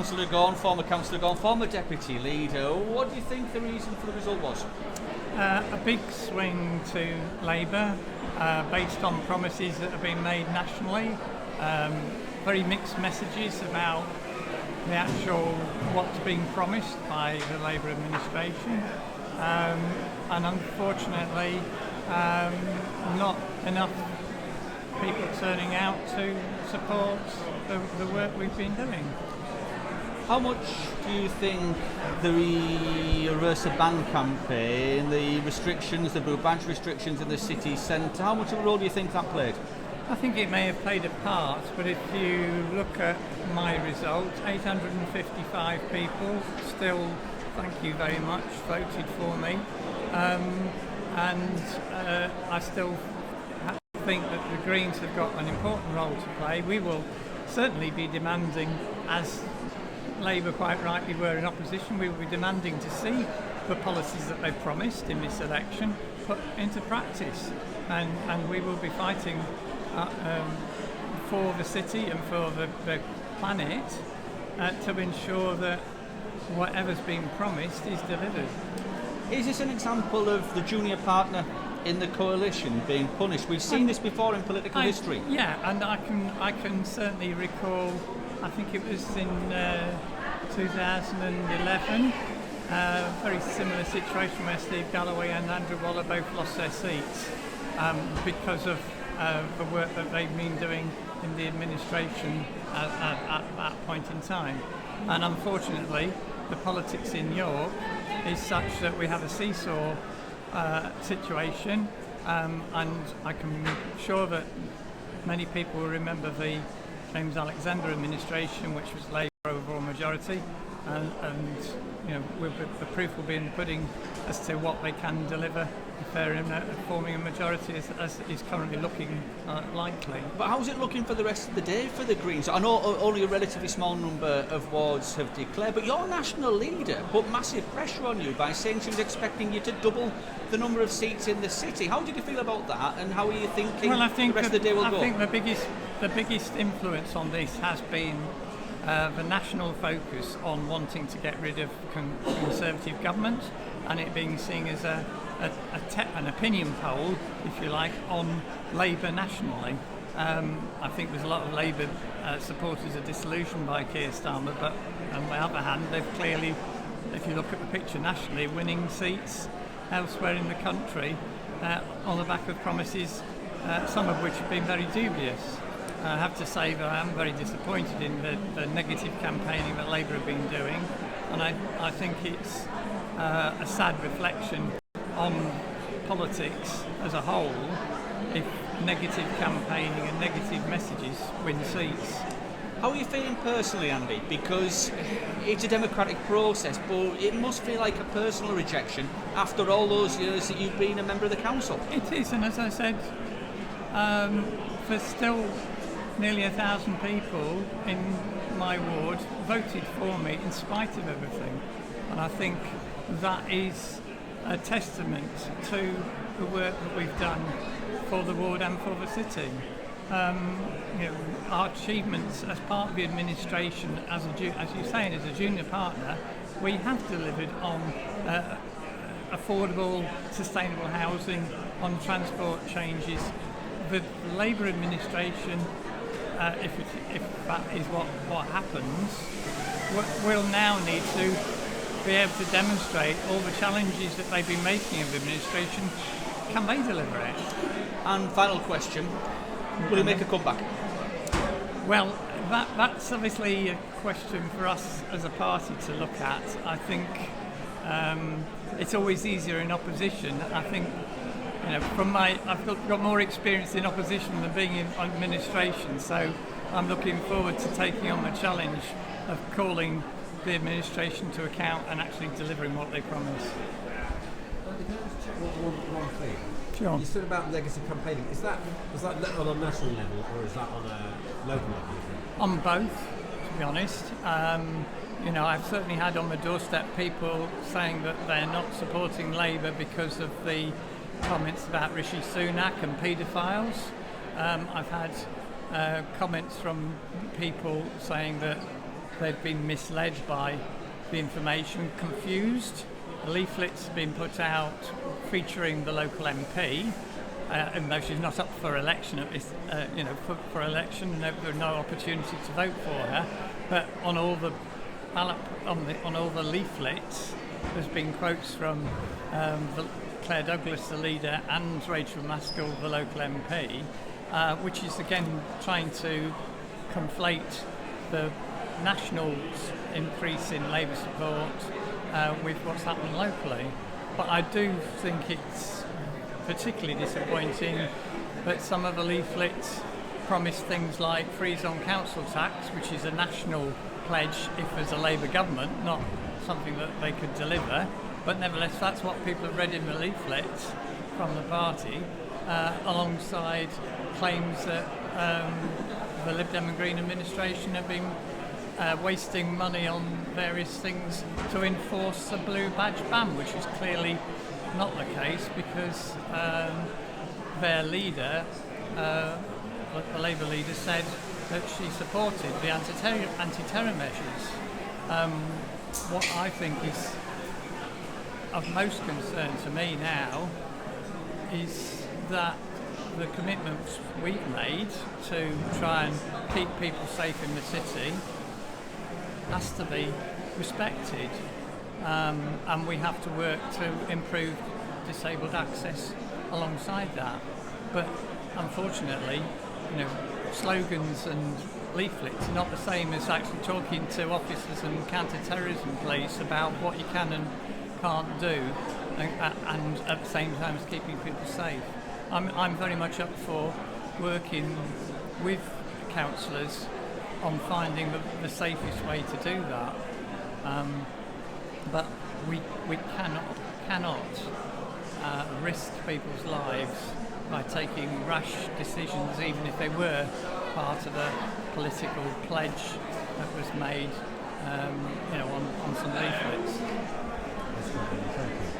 Councillor Gorn, former Deputy Leader. What do you think the reason for the result was? A big swing to Labour based on promises that have been made nationally. Very mixed messages about the actual what's being promised by the Labour administration. And unfortunately, not enough people turning out to support the work we've been doing. How much do you think the Reverse the Ban campaign, the restrictions, the boot badge restrictions in the city centre, how much of a role do you think that played? I think it may have played a part, but if you look at my result, 855 people still, thank you very much, voted for me. And I still think that the Greens have got an important role to play. We will certainly be demanding, as Labour quite rightly were in opposition, we will be demanding to see the policies that they've promised in this election put into practice. And we will be fighting for the city and for the planet to ensure that whatever's been promised is delivered. Is this an example of the junior partner in the coalition being punished? We've seen this before in political history. Yeah, and I can certainly recall, I think it was in 2011, a very similar situation where Steve Galloway and Andrew Waller both lost their seats because of the work that they've been doing in the administration at that point in time. And unfortunately, the politics in York is such that we have a seesaw situation, and I can sure that many people will remember the James Alexander administration, which was Labour overall majority, and you know, the proof will be in the pudding as to what they can deliver if they're forming a majority as is currently looking likely. But how's it looking for the rest of the day for the Greens? I know only a relatively small number of wards have declared, but your national leader put massive pressure on you by saying she was expecting you to double the number of seats in the city. How did you feel about that, and how are you thinking the rest of the day will go? I think the biggest influence on this has been the national focus on wanting to get rid of Conservative government, and it being seen as an opinion poll, if you like, on Labour nationally. I think there's a lot of Labour supporters are disillusioned by Keir Starmer, but on the other hand, they've clearly, if you look at the picture nationally, winning seats elsewhere in the country on the back of promises, some of which have been very dubious. I have to say that I am very disappointed in the negative campaigning that Labour have been doing, and I think it's a sad reflection on politics as a whole if negative campaigning and negative messages win seats. How are you feeling personally, Andy? Because it's a democratic process, but it must feel like a personal rejection after all those years that you've been a member of the council. It is, and as I said, there's still nearly 1,000 people in my ward voted for me in spite of everything, and I think that is a testament to the work that we've done for the ward and for the city. You know, our achievements as part of the administration, as you're saying, as a junior partner, we have delivered on affordable, sustainable housing, on transport changes. The Labour administration, if that is what happens, will now need to be able to demonstrate all the challenges that they've been making of the administration. Can they deliver it? And final question, will you make a comeback? Well, that's obviously a question for us as a party to look at. I think it's always easier in opposition. I think, you know, I've got more experience in opposition than being in administration, so I'm looking forward to taking on the challenge of calling the administration to account and actually delivering what they promise. One thing. Sure. You said about negative campaigning. Was that on a national level or is that on a local level? On both, to be honest. You know, I've certainly had on the doorstep people saying that they're not supporting Labour because of the comments about Rishi Sunak and paedophiles. I've had comments from people saying that they've been misled by the information, confused. A leaflet's been put out featuring the local MP, even though she's not up for election at this, for election, and there was no opportunity to vote for her. But on all the ballot, on all the leaflets, there's been quotes from Claire Douglas, the leader, and Rachel Maskell, the local MP, which is again trying to conflate the national increase in Labour support with what's happening locally. But I do think it's particularly disappointing that some of the leaflets promise things like freeze on council tax, which is a national pledge if there's a Labour government, not something that they could deliver. But nevertheless, that's what people have read in the leaflets from the party, alongside claims that the Lib Dem and Green administration have been wasting money on various things to enforce the blue badge ban, which is clearly not the case, because their leader, the Labour leader, said that she supported the anti-terror measures. What I think is of most concern to me now is that the commitments we've made to try and keep people safe in the city has to be respected, and we have to work to improve disabled access alongside that. But unfortunately, slogans and leaflets are not the same as actually talking to officers and counter-terrorism police about what you can and can't do, and at the same time as keeping people safe. I'm very much up for working with councillors on finding the safest way to do that, but we cannot risk people's lives by taking rash decisions, even if they were part of a political pledge that was made on some leaflets. Thank you.